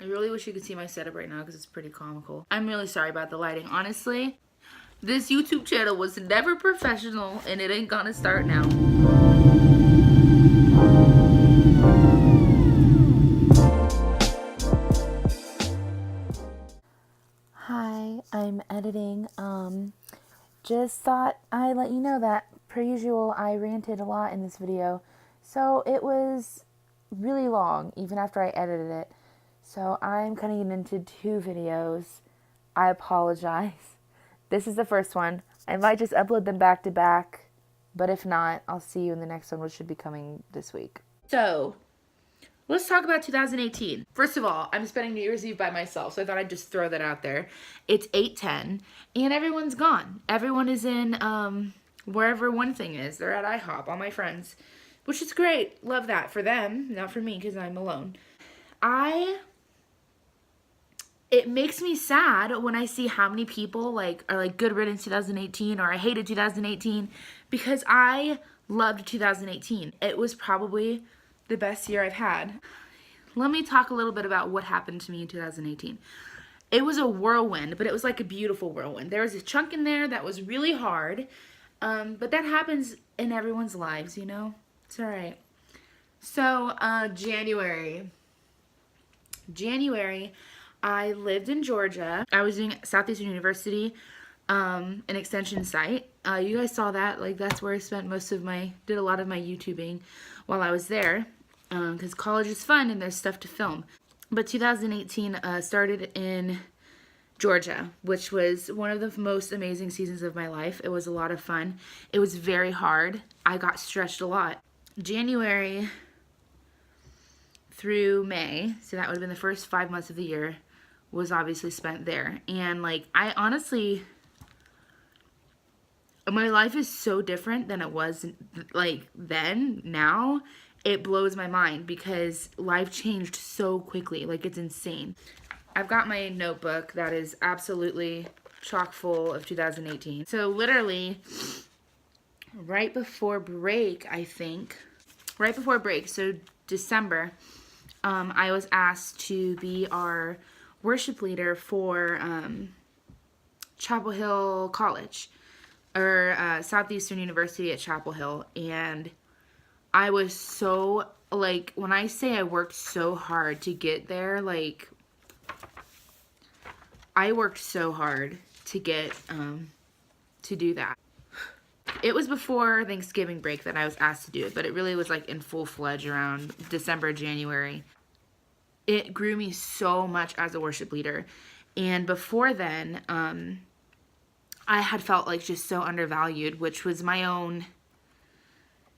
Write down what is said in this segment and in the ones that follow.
I really wish you could see my setup right now because it's pretty comical. I'm really sorry about the lighting. Honestly, this YouTube channel was never professional and it ain't gonna start now. Hi, I'm editing. Just thought I'd let you know that, per usual, I ranted a lot in this video. So it was really long, even after I edited it. So I'm cutting it into 2 videos. I apologize. This is the first one. I might just upload them back to back, but if not, I'll see you in the next one, which should be coming this week. So, let's talk about 2018. First of all, I'm spending New Year's Eve by myself, so I thought I'd just throw that out there. It's 8:10, and everyone's gone. Everyone is in wherever one thing is. They're at IHOP, all my friends, which is great. Love that for them, not for me, because I'm alone. It makes me sad when I see how many people are like good riddance 2018 or I hated 2018 because I loved 2018. It was probably the best year I've had. Let me talk a little bit about what happened to me in 2018. It was a whirlwind, but it was like a beautiful whirlwind. There was a chunk in there that was really hard, but that happens in everyone's lives, you know? It's all right. So, January, I lived in Georgia. I was doing Southeastern University, an extension site. You guys saw that. Like, that's where I spent did a lot of my YouTubing while I was there. Because college is fun and there's stuff to film. But 2018 started in Georgia, which was one of the most amazing seasons of my life. It was a lot of fun. It was very hard. I got stretched a lot. January through May, so that would have been the first 5 months of the year, was obviously spent there. And like, I honestly, my life is so different than it was like then. Now it blows my mind because life changed so quickly. Like, it's insane. I've got my notebook that is absolutely chock full of 2018. So literally right before break, so December, I was asked to be our worship leader for Chapel Hill College, or Southeastern University at Chapel Hill. And I was so, like, when I say I worked so hard to get there, like, I worked so hard to get to do that. It was before Thanksgiving break that I was asked to do it, but it really was like in full-fledged around December, January. It grew me so much as a worship leader. And before then, I had felt like just so undervalued, which was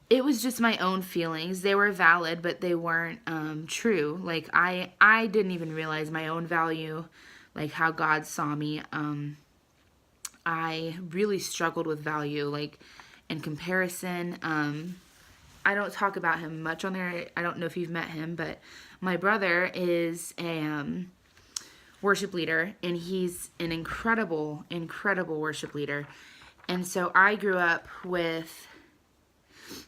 it was just my own feelings. They were valid, but they weren't true. Like, I didn't even realize my own value, like how God saw me. I really struggled with value, like, in comparison. I don't talk about him much on there. I don't know if you've met him, but my brother is a worship leader, and he's an incredible, incredible worship leader. And so I grew up with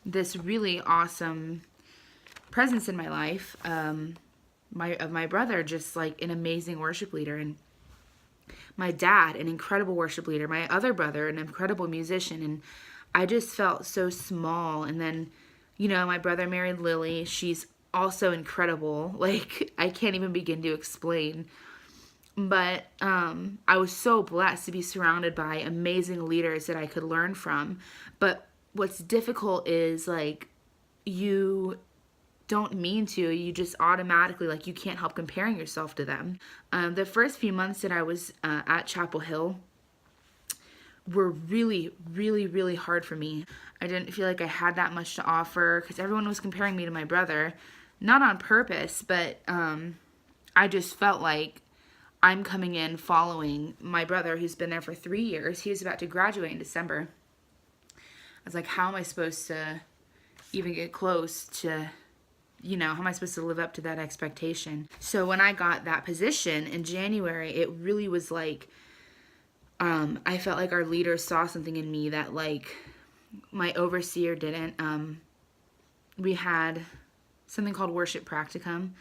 this really awesome presence in my life, of my brother, just like an amazing worship leader, and my dad, an incredible worship leader, my other brother, an incredible musician. And I just felt so small. And then, you know, my brother married Lily. She's also incredible. Like, I can't even begin to explain. But I was so blessed to be surrounded by amazing leaders that I could learn from. But what's difficult is, like, you don't mean to, you just automatically, like, you can't help comparing yourself to them. The first few months that I was at Chapel Hill were really, really, really hard for me. I didn't feel like I had that much to offer because everyone was comparing me to my brother. Not on purpose, but I just felt like I'm coming in following my brother, who's been there for 3 years. He was about to graduate in December. I was like, how am I supposed to even get close to, you know, how am I supposed to live up to that expectation? So when I got that position in January, it really was like, I felt like our leaders saw something in me that, like, my overseer didn't. We had something called Worship Practicum,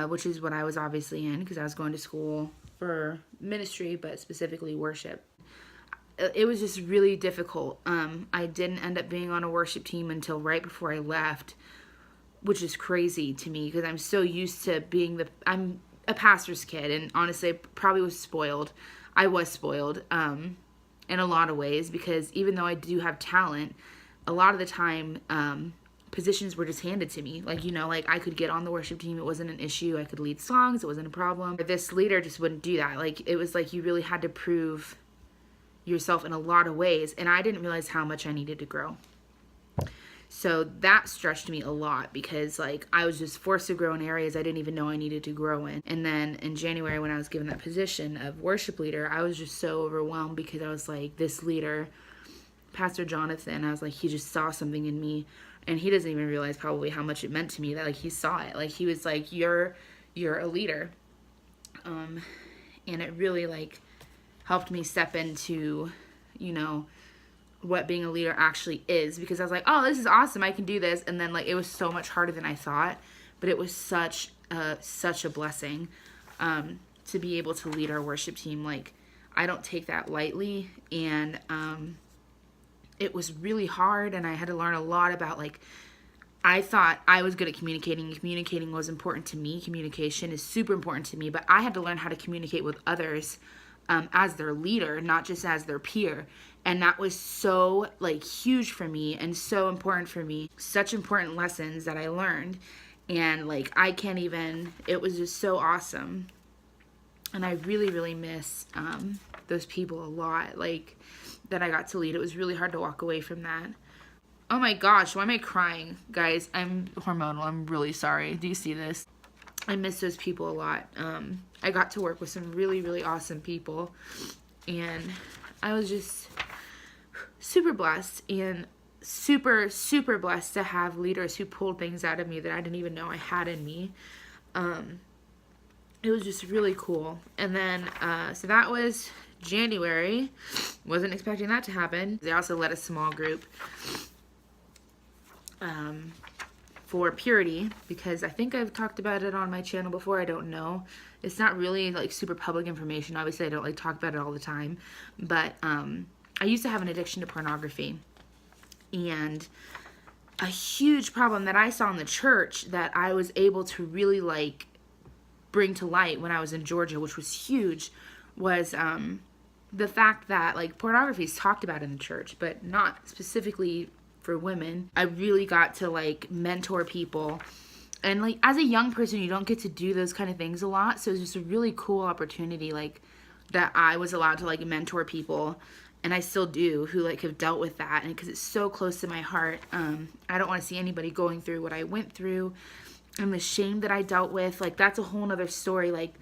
which is what I was obviously in because I was going to school for ministry, but specifically worship. It was just really difficult. I didn't end up being on a worship team until right before I left, which is crazy to me because I'm so used to being I'm a pastor's kid, and honestly, I probably was spoiled. I was spoiled in a lot of ways because even though I do have talent, a lot of the time positions were just handed to me. Like, like I could get on the worship team. It wasn't an issue. I could lead songs. It wasn't a problem. But this leader just wouldn't do that. Like, it was like you really had to prove yourself in a lot of ways, and I didn't realize how much I needed to grow. So that stretched me a lot because like I was just forced to grow in areas I didn't even know I needed to grow in. And then in January, when I was given that position of worship leader, I was just so overwhelmed because I was like, this leader, Pastor Jonathan, I was like, he just saw something in me, and he doesn't even realize probably how much it meant to me that like he saw it. Like he was like, you're a leader. And it really like helped me step into, what being a leader actually is, because I was like, oh, this is awesome, I can do this. And then like it was so much harder than I thought, but it was such a blessing to be able to lead our worship team. Like I don't take that lightly, and it was really hard, and I had to learn a lot about like, I thought I was good at communicating. Communicating was important to me. Communication is super important to me, but I had to learn how to communicate with others as their leader, not just as their peer. And that was so like huge for me and so important for me. Such important lessons that I learned. And like I can't even, it was just so awesome. And I really, really miss those people a lot, like that I got to lead. It was really hard to walk away from that. Oh my gosh, why am I crying? Guys, I'm hormonal. I'm really sorry. Do you see this? I miss those people a lot. I got to work with some really, really awesome people, and I was just super blessed and super, super blessed to have leaders who pulled things out of me that I didn't even know I had in me. It was just really cool. And then, so that was January. Wasn't expecting that to happen. They also led a small group for purity, because I think I've talked about it on my channel before. I don't know. It's not really like super public information. Obviously, I don't like talk about it all the time. But I used to have an addiction to pornography. And a huge problem that I saw in the church that I was able to really like bring to light when I was in Georgia, which was huge, was the fact that like pornography is talked about in the church, but not specifically for women. I really got to like mentor people, and like as a young person you don't get to do those kind of things a lot, so it's just a really cool opportunity like that I was allowed to like mentor people, and I still do, who like have dealt with that, and because it's so close to my heart. I don't want to see anybody going through what I went through and the shame that I dealt with. Like that's a whole nother story. Like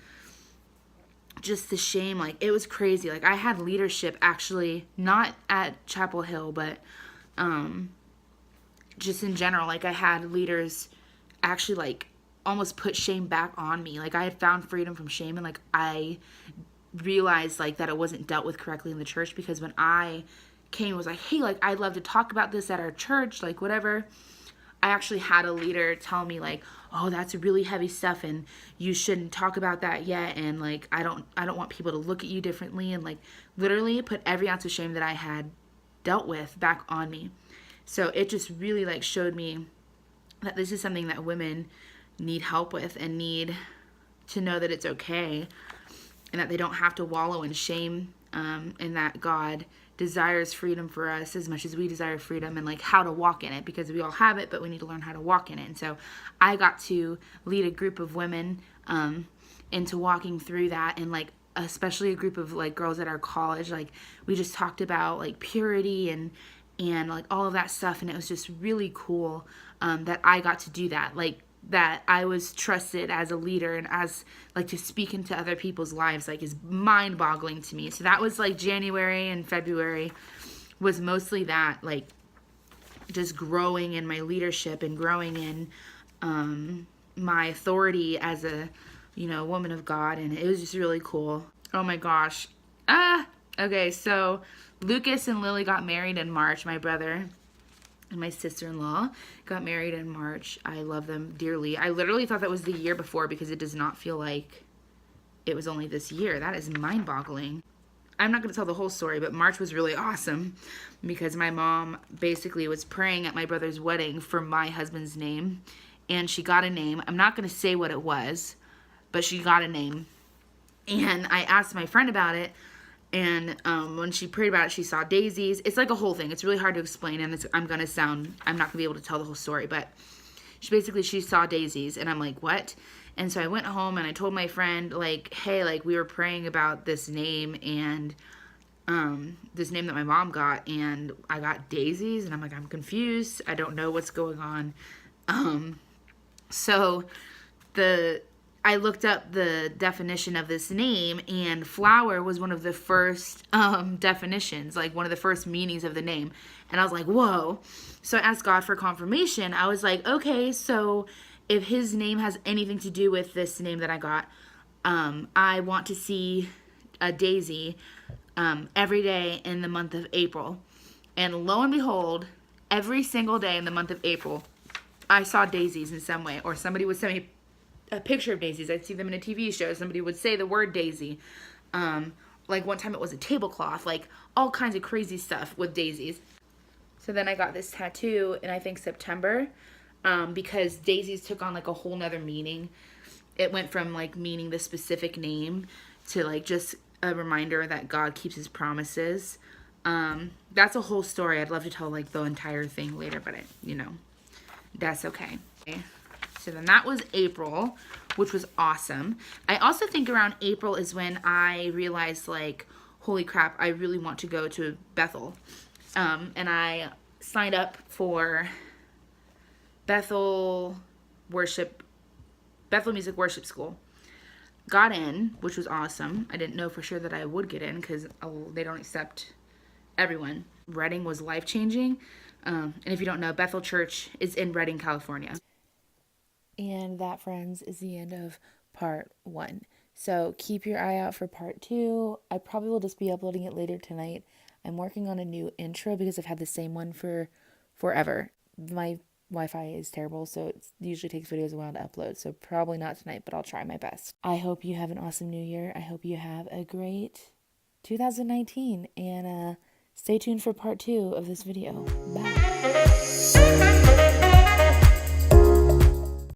just the shame, like it was crazy. Like I had leadership actually, not at Chapel Hill, but just in general, like I had leaders actually like almost put shame back on me. Like I had found freedom from shame, and like I realized like that it wasn't dealt with correctly in the church, because when I came and was like, hey, like I'd love to talk about this at our church, like whatever, I actually had a leader tell me like, oh, that's really heavy stuff and you shouldn't talk about that yet, and like I don't want people to look at you differently, and like literally put every ounce of shame that I had dealt with back on me. So it just really like showed me that this is something that women need help with, and need to know that it's okay, and that they don't have to wallow in shame, and that God desires freedom for us as much as we desire freedom, and like how to walk in it, because we all have it, but we need to learn how to walk in it. And so I got to lead a group of women into walking through that, and like especially a group of like girls at our college. Like we just talked about like purity and like all of that stuff, and it was just really cool that I got to do that. Like that I was trusted as a leader and as like to speak into other people's lives, like is mind-boggling to me. So that was like January, and February was mostly that, like just growing in my leadership and growing in my authority as a woman of God, and it was just really cool. Oh my gosh. Okay, so Lucas and Lily got married in March, my brother, and my sister-in-law got married in March. I love them dearly. I literally thought that was the year before because it does not feel like it was only this year. That is mind-boggling. I'm not going to tell the whole story, but March was really awesome because my mom basically was praying at my brother's wedding for my husband's name, and she got a name. I'm not going to say what it was, but she got a name. And I asked my friend about it, and when she prayed about it, she saw daisies. It's like a whole thing. It's really hard to explain, and I'm not going to be able to tell the whole story, but she saw daisies, and I'm like, what? And so I went home and I told my friend, like, hey, like, we were praying about this name and this name that my mom got, and I got daisies, and I'm like, I'm confused. I don't know what's going on. So I looked up the definition of this name, and flower was one of the first definitions, like one of the first meanings of the name. And I was like, whoa. So I asked God for confirmation. I was like, okay, so if his name has anything to do with this name that I got, I want to see a daisy every day in the month of April. And lo and behold, every single day in the month of April, I saw daisies in some way, or somebody would send me a picture of daisies. I'd see them in a TV show. Somebody would say the word daisy. Like one time it was a tablecloth, like all kinds of crazy stuff with daisies. So then I got this tattoo in, I think, September, because daisies took on like a whole nother meaning. It went from like meaning the specific name to like just a reminder that God keeps his promises. That's a whole story. I'd love to tell like the entire thing later, but that's okay. So then that was April, which was awesome. I also think around April is when I realized, like, holy crap, I really want to go to Bethel. And I signed up for Bethel Music Worship School. Got in, which was awesome. I didn't know for sure that I would get in because they don't accept everyone. Redding was life-changing. And if you don't know, Bethel Church is in Redding, California. And that, friends, is the end of part 1. So keep your eye out for part 2. I probably will just be uploading it later tonight. I'm working on a new intro because I've had the same one for forever. My Wi-Fi is terrible, so it usually takes videos a while to upload. So probably not tonight, but I'll try my best. I hope you have an awesome new year. I hope you have a great 2019. And stay tuned for part 2 of this video. Bye.